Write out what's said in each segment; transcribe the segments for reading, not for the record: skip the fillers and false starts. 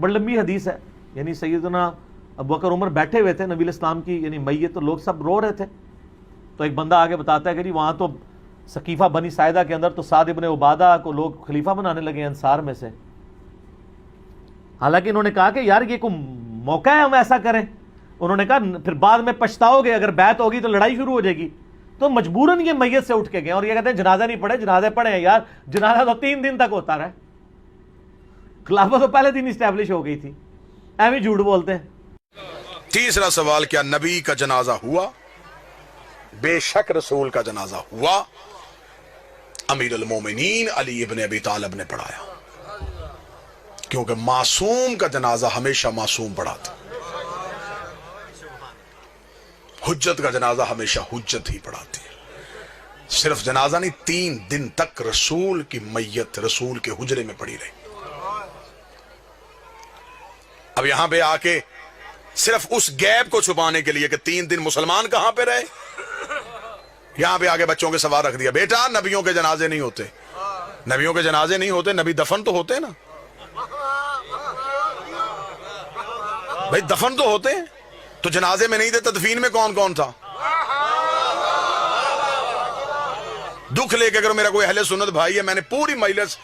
بڑی لمبی حدیث ہے، یعنی سیدنا ابوبکر عمر بیٹھے ہوئے تھے، نبی الاسلام کی یعنی میت، تو لوگ سب رو رہے تھے، تو ایک بندہ آگے بتاتا ہے کہ جی وہاں تو سقیفہ بنی ساعدہ کے اندر تو سعد ابن عبادہ کو لوگ خلیفہ بنانے لگے انصار میں سے. حالانکہ انہوں نے کہا کہ یار یہ کوئی موقع ہے ہم ایسا کریں. انہوں نے کہا پھر بعد میں پچھتاؤ گے، اگر بیعت ہوگی تو لڑائی شروع ہو جائے گی. تو مجبوراً یہ میت سے اٹھ کے گئے اور یہ کہتے ہیں جنازہ نہیں پڑھے. جنازے پڑھے ہیں یار، جنازہ تو 3 دن تک ہوتا رہا. خلافت تو پہلے دن اسٹیبلش ہو گئی تھی. ایویں جھوٹ بولتے ہیں. تیسرا سوال، کیا نبی کا جنازہ ہوا؟ بے شک رسول کا جنازہ ہوا. امیر المومنین علی ابن ابی طالب نے پڑھایا، کیونکہ معصوم کا جنازہ ہمیشہ معصوم پڑھاتا. حجت کا جنازہ ہمیشہ حجت ہی پڑھاتی ہے. صرف جنازہ نہیں، 3 دن تک رسول کی میت رسول کے حجرے میں پڑی رہی. اب یہاں پہ آ کے صرف اس گیپ کو چھپانے کے لیے کہ 3 دن مسلمان کہاں پہ رہے، یہاں پہ آگے بچوں کے سوال رکھ دیا، بیٹا نبیوں کے جنازے نہیں ہوتے. نبیوں کے جنازے نہیں ہوتے، نبی دفن تو ہوتے نا بھائی، دفن تو ہوتے ہیں. تو جنازے میں نہیں تھے، تدفین میں کون کون تھا؟ دکھ لے کے اگر میرا کوئی اہل سنت بھائی ہے، میں نے پوری مجلس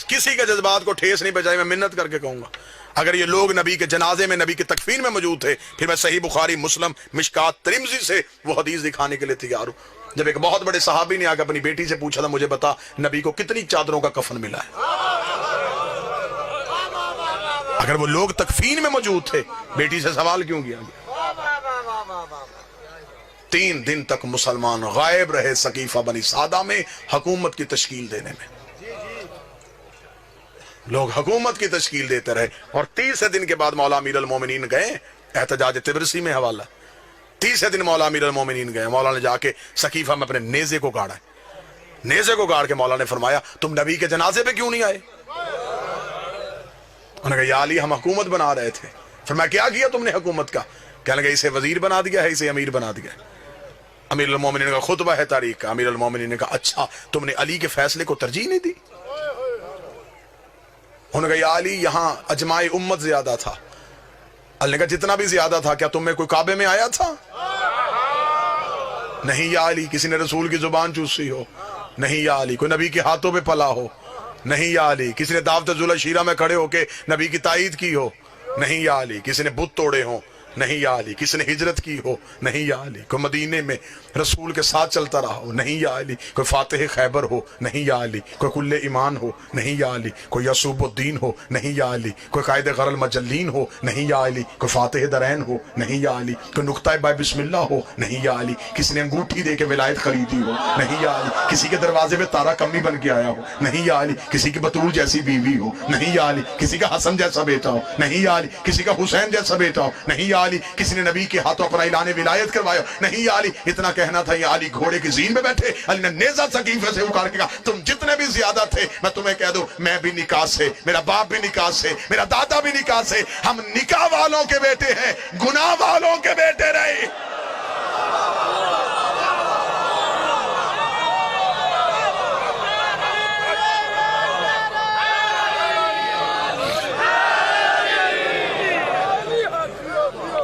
کسی کے جذبات کو ٹھیس نہیں پہنچائی، میں منت کر کے کہوں گا اگر یہ لوگ نبی کے جنازے میں، نبی کے تکفین میں موجود تھے، پھر میں صحیح بخاری، مسلم، مشکات، ترمذی سے وہ حدیث دکھانے کے لیے تیار ہوں. جب ایک بہت بڑے صحابی نے آ کے اپنی بیٹی سے پوچھا تھا، مجھے بتا نبی کو کتنی چادروں کا کفن ملا ہے. اگر وہ لوگ تکفین میں موجود تھے، بیٹی سے سوال کیوں کیا گیا؟ 3 دن تک مسلمان غائب رہے سقیفہ بنی سعدہ میں حکومت کی تشکیل دینے میں. لوگ حکومت کی تشکیل دیتے رہے، اور 30 دن کے بعد مولا امیر المومنین گئے. احتجاج تبرسی میں حوالہ، 30 دن مولا امیر المومنین گئے. مولا نے جا کے سقیفہ میں اپنے نیزے کو گاڑا ہے. نیزے کو گاڑ کے مولا نے فرمایا، تم نبی کے جنازے پہ کیوں نہیں آئے؟ انہوں نے کہا یا علی ہم حکومت بنا رہے تھے. فرمایا کیا کیا تم نے حکومت کا؟ کہنے لگا اسے وزیر بنا دیا ہے، اسے امیر بنا دیا ہے. امیر المومنین کا خطبہ ہے تاریخ کا. امیر المومنین نے کہا اچھا تم نے علی کے فیصلے کو ترجیح نہیں دی؟ انہوں نے کہا یا علی یہاں اجماع امت زیادہ تھا. علی نے کہا جتنا بھی زیادہ تھا کیا تم میں کوئی کعبے میں آیا تھا؟ نہیں یا علی. کسی نے رسول کی زبان چوسی ہو؟ نہیں یا علی. کوئی نبی کے ہاتھوں پہ پلا ہو؟ نہیں یا علی. کسی نے دعوت ذوالعشیرہ میں کھڑے ہو کے نبی کی تائید کی ہو؟ نہیں یا علی. کسی نے بت توڑے ہوں؟ نہیں یا علی. کسی نے ہجرت کی ہو؟ نہیں یا علی. کوئی مدینے میں رسول کے ساتھ چلتا رہا ہو؟ نہیں یا علی. کوئی فاتح خیبر ہو؟ نہیں یا علی. کوئی کل ایمان ہو؟ نہیں یا علی. کوئی یعصوب الدین ہو؟ نہیں یا علی. کوئی قائد غر المجلین ہو؟ نہیں یا علی. کوئی فاتح درین ہو؟ نہیں یا علی. کوئی نقطہ بائے بسم اللہ ہو؟ نہیں یا علی. کسی نے انگوٹھی دے کے ولایت خریدی ہو؟ نہیں یا علی. کسی کے دروازے پہ تارا کمی بن کے آیا ہو؟ نہیں یا علی. کسی کی بطول جیسی بیوی ہو؟ نہیں یا علی. کسی کا حسن جیسا بیٹا ہو؟ نہیں یا علی. کسی کا حسین جیسا بیٹا ہو؟ نہیں یا علی. کسی نے نبی کے ہاتھوں اپنا اعلان ولایت کروایا؟ نہیں یا علی. اتنا کہنا تھا یا علی گھوڑے کی زین میں بیٹھے. علی نے نیزہ سقیفے سے اکھاڑ کے کہا تم جتنے بھی زیادہ تھے میں تمہیں کہہ دوں میں بھی نکاح سے، میرا باپ بھی نکاح سے، میرا دادا بھی نکاح سے، ہم نکاح والوں کے بیٹے ہیں، گناہ والوں کے بیٹے رہے.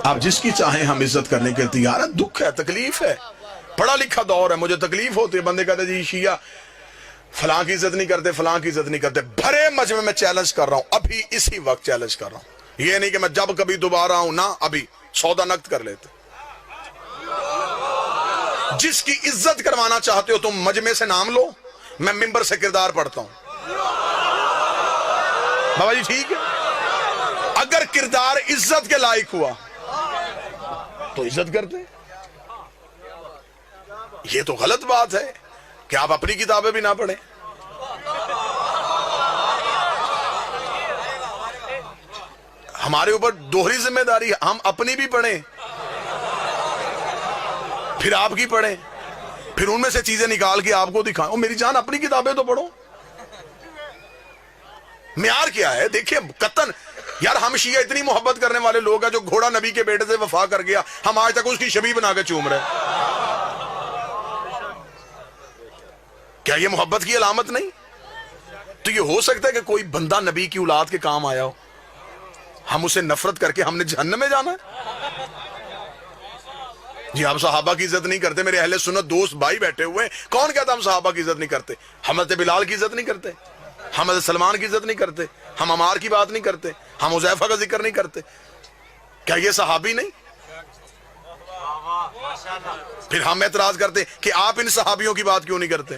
آپ جس کی چاہیں ہم عزت کرنے کے تیار ہیں. دکھ ہے، تکلیف ہے، پڑھا لکھا دور ہے، مجھے تکلیف ہوتی ہے. بندے کہتے جی شیعہ فلاں کی عزت نہیں کرتے، فلاں کی عزت نہیں کرتے. بھرے مجمع میں چیلنج کر رہا ہوں، ابھی اسی وقت چیلنج کر رہا ہوں. یہ نہیں کہ میں جب کبھی دوبارہ ہوں نا، ابھی سودا نقد کر لیتے. جس کی عزت کروانا چاہتے ہو تم مجمع سے نام لو، میں ممبر سے کردار پڑھتا ہوں. بابا جی ٹھیک ہے، اگر کردار عزت کے لائق ہوا تو عزت کرتے. یہ تو غلط بات ہے کہ آپ اپنی کتابیں بھی نہ پڑھیں. ہمارے اوپر دوہری ذمہ داری ہے، ہم اپنی بھی پڑھیں پھر آپ کی پڑھیں، پھر ان میں سے چیزیں نکال کے آپ کو دکھائیں. میری جان اپنی کتابیں تو پڑھو. معیار کیا ہے؟ دیکھیں قطن یار ہم شیعہ اتنی محبت کرنے والے لوگ ہیں، جو گھوڑا نبی کے بیٹے سے وفا کر گیا ہم آج تک اس کی شبیہ بنا کے چوم رہے. کیا یہ محبت کی علامت نہیں؟ تو یہ ہو سکتا ہے کہ کوئی بندہ نبی کی اولاد کے کام آیا ہو؟ ہم اسے نفرت کر کے ہم نے جہنم میں جانا ہے؟ جی ہم صحابہ کی عزت نہیں کرتے. میرے اہل سنت دوست بھائی بیٹھے ہوئے ہیں, کون کہتا ہم صحابہ کی عزت نہیں کرتے؟ حضرت بلال کی عزت نہیں کرتے, ہم حضرت سلمان کی عزت نہیں کرتے, ہم عمار کی بات نہیں کرتے, ہم حذیفہ کا ذکر نہیں کرتے؟ کیا یہ صحابی نہیں؟ پھر ہم اعتراض کرتے کہ آپ ان صحابیوں کی بات کیوں نہیں کرتے؟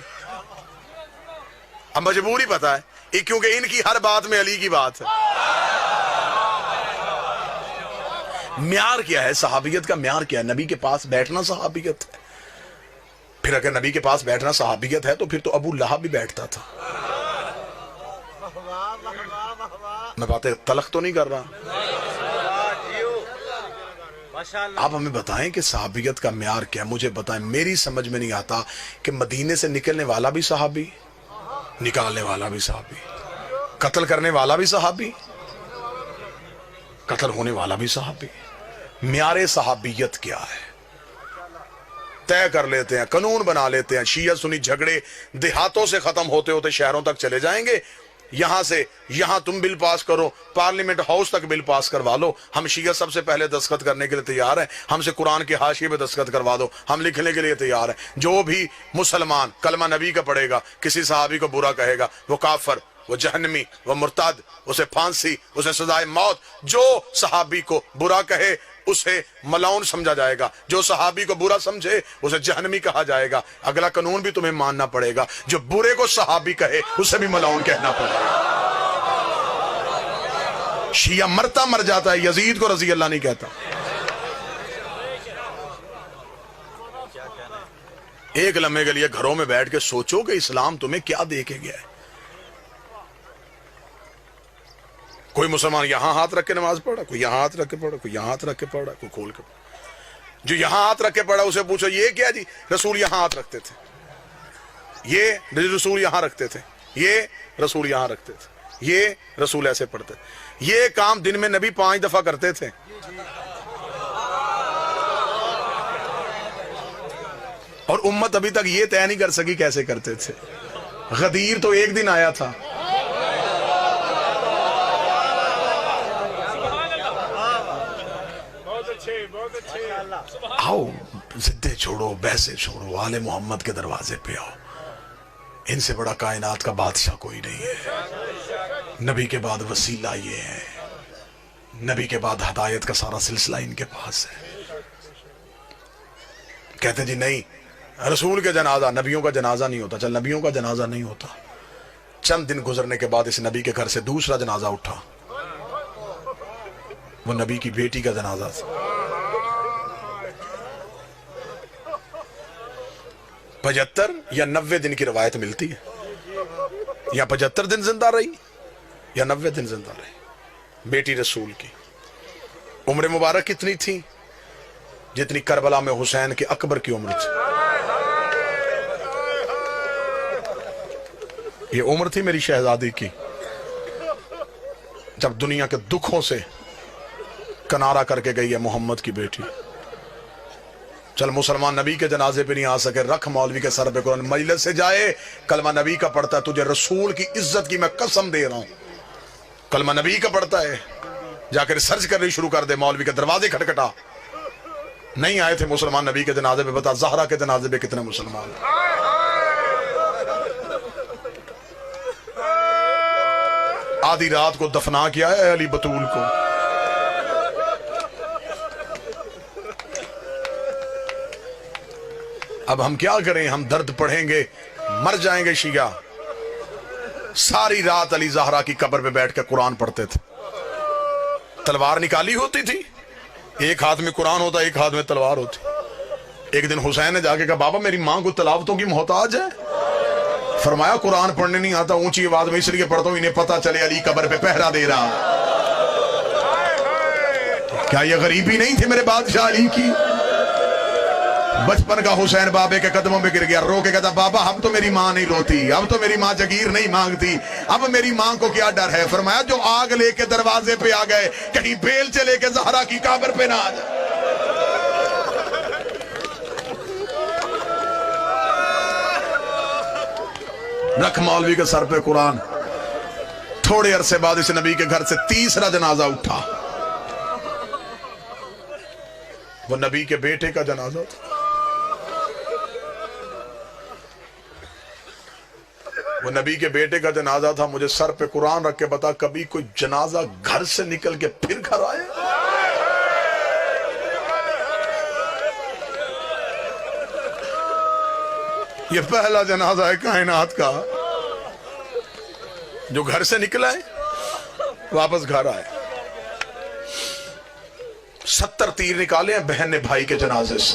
اب مجبوری پتا ہے کیونکہ ان کی ہر بات میں علی کی بات ہے. معیار کیا ہے صحابیت کا؟ معیار کیا ہے؟ نبی کے پاس بیٹھنا صحابیت ہے. پھر اگر نبی کے پاس بیٹھنا صحابیت ہے تو پھر تو ابو لہب بھی بیٹھتا تھا. میں باتیں تلخ تو نہیں کر رہا. آپ ہمیں بتائیں کہ صحابیت کا معیار کیا ہے؟ مجھے بتائیں. میری سمجھ میں نہیں آتا کہ مدینے سے نکلنے والا بھی صحابی, نکالنے والا بھی صحابی, قتل کرنے والا بھی صحابی, قتل ہونے والا بھی صحابی. معیار صحابیت کیا ہے؟ طے کر لیتے ہیں, قانون بنا لیتے ہیں. شیعہ سنی جھگڑے دیہاتوں سے ختم ہوتے ہوتے شہروں تک چلے جائیں گے. یہاں سے یہاں تم بل پاس کرو, پارلیمنٹ ہاؤس تک بل پاس کروا لو. ہم شیعہ سب سے پہلے دستخط کرنے کے لیے تیار ہیں. ہم سے قرآن کے حاشیے پہ دستخط کروا دو, ہم لکھنے کے لیے تیار ہیں. جو بھی مسلمان کلمہ نبی کا پڑھے گا, کسی صحابی کو برا کہے گا, وہ کافر, وہ جہنمی, وہ مرتد, اسے پھانسی, اسے سزائے موت. جو صحابی کو برا کہے اسے ملعون سمجھا جائے گا, جو صحابی کو برا سمجھے اسے جہنمی کہا جائے گا. اگلا قانون بھی تمہیں ماننا پڑے گا, جو برے کو صحابی کہے اسے بھی ملعون کہنا پڑے گا. شیعہ مرتا مر جاتا ہے, یزید کو رضی اللہ نہیں کہتا. ایک لمحے کے لیے گھروں میں بیٹھ کے سوچو کہ اسلام تمہیں کیا دے کے گیا ہے. کوئی مسلمان یہاں ہاتھ رکھ کے نماز پڑھا, کوئی یہاں ہاتھ رکھ کے پڑھا, کوئی یہاں ہاتھ رکھ کے پڑھا, کوئی کھول کے پڑھا. جو یہاں ہاتھ رکھ کے پڑھا اسے پوچھو یہ کیا جی؟ رسول یہاں ہاتھ رکھتے تھے, یہ رسول یہاں رکھتے تھے, یہ رسول یہاں رکھتے تھے, یہ رسول ایسے پڑھتے تھے. یہ کام دن میں نبی 5 دفعہ کرتے تھے. اور امت ابھی تک یہ طے نہیں کر سکی کیسے کرتے تھے. غدیر تو ایک دن آیا تھا, آؤ ضدیں چھوڑو, بحثیں چھوڑو, آل محمد کے دروازے پہ آؤ. ان سے بڑا کائنات کا بادشاہ کوئی نہیں ہے. نبی کے بعد وسیلہ یہ ہے, نبی کے بعد ہدایت کا سارا سلسلہ ان کے پاس ہے. کہتے جی نہیں, رسول کے جنازہ, نبیوں کا جنازہ نہیں ہوتا. چل نبیوں کا جنازہ نہیں ہوتا. چند دن گزرنے کے بعد اس نبی کے گھر سے دوسرا جنازہ اٹھا, وہ نبی کی بیٹی کا جنازہ تھا. 75 یا 90 دن کی روایت ملتی ہے, یا 75 دن زندہ رہی یا 90 دن زندہ رہی. بیٹی رسول کی عمر مبارک کتنی تھی؟ جتنی کربلا میں حسین کے اکبر کی عمر تھی. یہ عمر تھی میری شہزادی کی جب دنیا کے دکھوں سے کنارہ کر کے گئی ہے محمد کی بیٹی. چل مسلمان نبی کے جنازے پہ نہیں آ سکے, رکھ مولوی کے سر پہ قرآن, مجلس سے جائے کلمہ نبی کا پڑھتا ہے. تجھے رسول کی عزت کی میں قسم دے رہا ہوں, کلمہ نبی کا پڑھتا ہے. جا کے ریسرچ کرنی شروع کر دے, مولوی کے دروازے کھٹکھٹا. نہیں آئے تھے مسلمان نبی کے جنازے پہ, بتا زہرا کے جنازے پہ کتنے مسلمان. آدھی رات کو دفنا کیا ہے علی بطول کو. اب ہم کیا کریں, ہم درد پڑھیں گے, مر جائیں گے. شیعہ ساری رات علی زہرا کی قبر پہ بیٹھ کے قرآن پڑھتے تھے. تلوار نکالی ہوتی تھی, ایک ہاتھ میں قرآن ہوتا, ایک ہاتھ میں تلوار ہوتی. ایک دن حسین نے جا کے کہا بابا میری ماں کو تلاوتوں کی محتاج ہے. فرمایا قرآن پڑھنے نہیں آتا, اونچی آواز میں اس لیے پڑھتا ہوں انہیں پتا چلے علی قبر پہ پہرا دے رہا. کیا یہ غریبی نہیں تھی میرے بادشاہ علی کی؟ بچپن کا حسین بابے کے قدموں پہ گر گیا, رو کے کہتا بابا اب تو میری ماں نہیں روتی, اب تو میری ماں جگیر نہیں مانگتی, اب میری ماں کو کیا ڈر ہے. فرمایا جو آگ لے کے دروازے پہ آ گئے, کہیں بیل چلے کے زہرا کی قبر پہ نہ آ جائے. رکھ مولوی کے سر پہ قرآن, تھوڑے عرصے بعد اس نبی کے گھر سے تیسرا جنازہ اٹھا، وہ نبی کے بیٹے کا جنازہ تھا۔ وہ نبی کے بیٹے کا جنازہ تھا۔ مجھے سر پہ قرآن رکھ کے بتا، کبھی کوئی جنازہ گھر سے نکل کے پھر گھر آئے؟ یہ پہلا جنازہ ہے کائنات کا جو گھر سے نکلا ہے واپس گھر آئے۔ 70 تیر نکالے ہیں بہن نے بھائی کے جنازے سے۔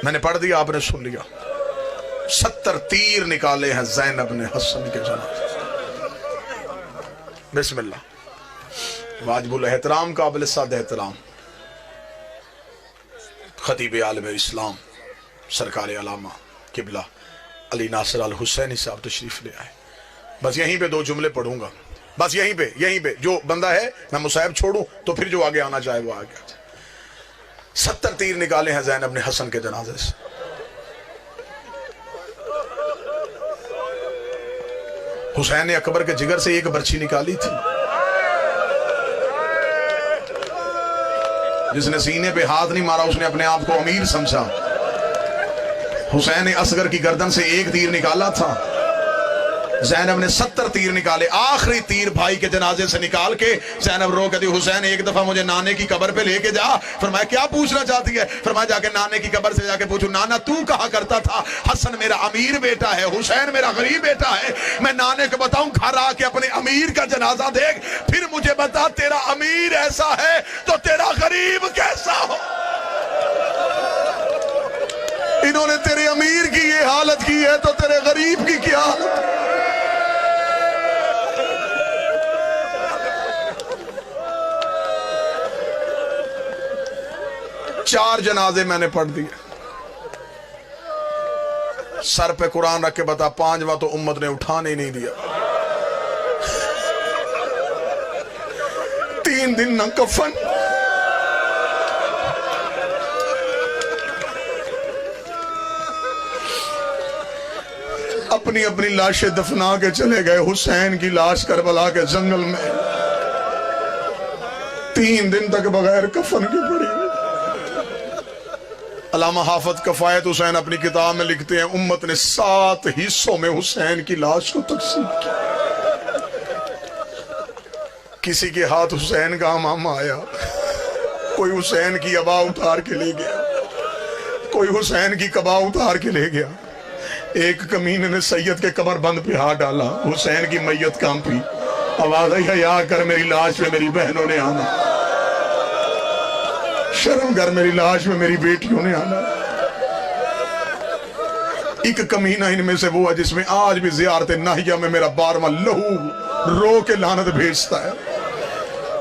میں نے پڑھ دیا، آپ نے سن لیا۔ 70 تیر نکالے ہیں زینب نے حسن کے جنازے سے۔ بسم اللہ۔ واجب الاحترام، قابل صد احترام خطیب عالم اسلام سرکار علامہ قبلہ علی ناصر الحسینی صاحب تشریف لے آئے۔ بس یہیں پہ 2 جملے پڑھوں گا، بس یہیں پہ جو بندہ ہے میں مصاحب چھوڑوں تو پھر جو آگے آنا چاہے وہ آگے آ جائے۔ 70 تیر نکالے ہیں زینب نے حسن کے جنازے سے۔ حسین نے اکبر کے جگر سے 1 برچھی نکالی تھی، جس نے سینے پہ ہاتھ نہیں مارا اس نے اپنے آپ کو امیر سمجھا۔ حسین نے اصغر کی گردن سے 1 تیر نکالا تھا، زینب نے 70 تیر نکالے۔ آخری تیر بھائی کے جنازے سے نکال کے زینب رو کہتی، حسین ایک دفعہ مجھے نانے کی قبر پہ لے کے جا۔ فرمایا کیا پوچھنا چاہتی ہے؟ فرمایا جا کے نانے کی قبر سے جا کے پوچھو، نانا تو کہا کرتا تھا حسن میرا امیر بیٹا ہے، حسین میرا غریب بیٹا ہے۔ میں نانے کو بتاؤں گھر آ کے اپنے امیر کا جنازہ دیکھ، پھر مجھے بتا تیرا امیر ایسا ہے تو تیرا غریب کیسا ہو۔ انہوں نے تیرے امیر کی یہ حالت کی ہے تو تیرے غریب کی کیا حالت؟ 4 جنازے میں نے پڑھ دیے۔ سر پہ قرآن رکھ کے بتا، 5واں تو امت نے اٹھانے نہیں دیا۔ 3 دن نہ کفن، اپنی اپنی لاشیں دفنا کے چلے گئے۔ حسین کی لاش کربلا کے جنگل میں 3 دن تک بغیر کفن کے پڑی۔ علامہ حافظ کفایت حسین اپنی کتاب میں لکھتے ہیں، امت نے 7 حصوں میں حسین کی لاش کو تقسیم کیا۔ کسی کے ہاتھ حسین کا امامہ آیا، کوئی حسین کی عبا اتار کے لے گیا، کوئی حسین کی قبا اتار کے لے گیا۔ ایک کمینے نے سید کے کمر بند پہ ہاتھ ڈالا، حسین کی میت کانپی، آواز آئی حیا کر میری لاش میں میری بہنوں نے آنا، شرم کر میری لاش میں میری بیٹیوں نے آنا۔ ایک کمینہ ان میں سے وہ ہے جس میں آج بھی زیارت ناہیہ میں میرا 12واں لہو رو کے لعنت بھیجتا ہے۔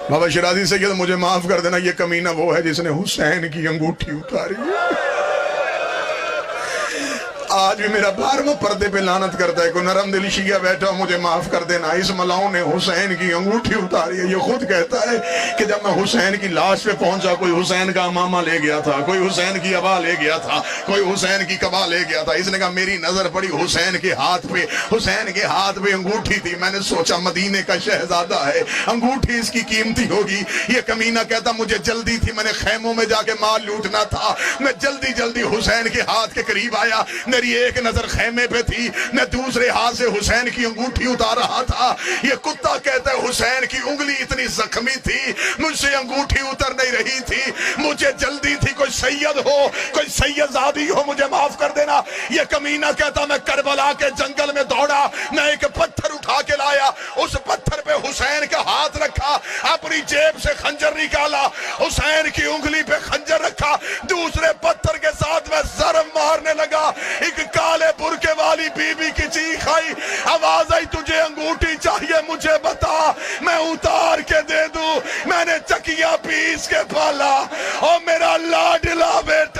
بابا شرازی سید مجھے معاف کر دینا، یہ کمینہ وہ ہے جس نے حسین کی انگوٹھی اتاری ہے۔ آج بھی میرا 12واں پردے پہ لعنت کرتا ہے۔ کوئی نرم دل شیعہ بیٹھا مجھے معاف کر دینا، اس ملاؤں نے حسین کی انگوٹھی اتاری ہے۔ یہ خود کہتا ہے کہ جب میں حسین کی لاش پہ پہنچا، کوئی حسین کا امامہ لے گیا تھا، کوئی حسین کی عبا لے گیا تھا، کوئی حسین کی قبا لے گیا تھا۔ اس نے کہا میری نظر پڑی حسین کے ہاتھ پہ، حسین کے ہاتھ پہ انگوٹھی تھی۔ میں نے سوچا مدینے کا شہزادہ ہے، انگوٹھی اس کی قیمتی ہوگی۔ یہ کمینہ کہتا مجھے جلدی تھی، میں نے خیموں میں جا کے مال لوٹنا تھا، میں جلدی جلدی حسین کے ہاتھ کے قریب آیا، میری ایک نظر خیمے پہ تھی، میں دوسرے ہاتھ سے حسین کی انگوٹھی اتار رہا تھا۔ یہ کتا کہتا ہے حسین کی انگلی اتنی زخمی تھی، مجھ سے انگوٹھی اتر نہیں رہی تھی، مجھے جلدی تھی، کوئی سید ہو، کوئی سید زادی ہو مجھے معاف کر دینا۔ یہ کمینہ کہتا میں کربلا کے جنگل میں دوڑا، میں ایک پتھر اٹھا کے لایا، اس پتھر پہ حسین کا ہاتھ رکھا، اپنی جیب سے خنجر نکالا، حسین کی انگلی پہ خنجر رکھا، دوسرے پتھر کے ساتھ میں ضرب مارنے لگا۔ ایک کالے برکے والی بی بی کی چیخ آئی، آواز آئی تجھے انگوٹھی چاہیے مجھے بتا، میں اتار کے دے دوں۔ میں نے چکیاں پیس کے پالا، اور میرا لاڈلا بیٹا